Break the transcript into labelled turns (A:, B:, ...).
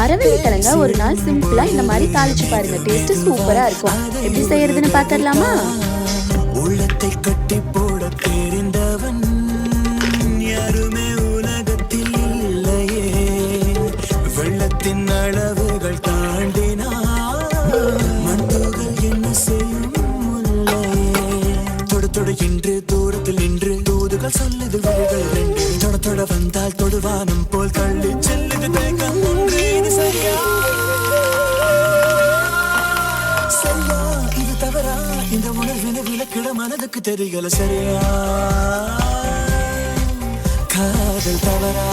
A: மரவள்ளிக்கிழங்க ஒரு நாள் சிம்பிளா இந்த மாதிரி தாளிச்சு பாருங்க. டேஸ்ட் சூப்பரா இருக்கும். எப்படி செய்யறதுன்னு பாத்திரலாமா?
B: உள்ளத்தை கட்டி போட தெரிந்தவன் யாருமே உலகத்தில் இல்லையே. வெள்ளத்தின் அளவுகள் தாண்டினா மண்ணுகள் என்ன செய்யும் முல்லையே. தொடு தொடு என்று தூரத்தில் நின்று தூதுகள் சொல்லுது விழிகள் ரெண்டு. தொட தொட வந்தால் தொடுவானம் போல் தள்ளி செல்லுது தேக்கம். இது சரியா சரியா இது தவறா? இந்த உணர்வினை விளக்கிட மனதுக்கு தெரியல சரியா? காதல் தவறா?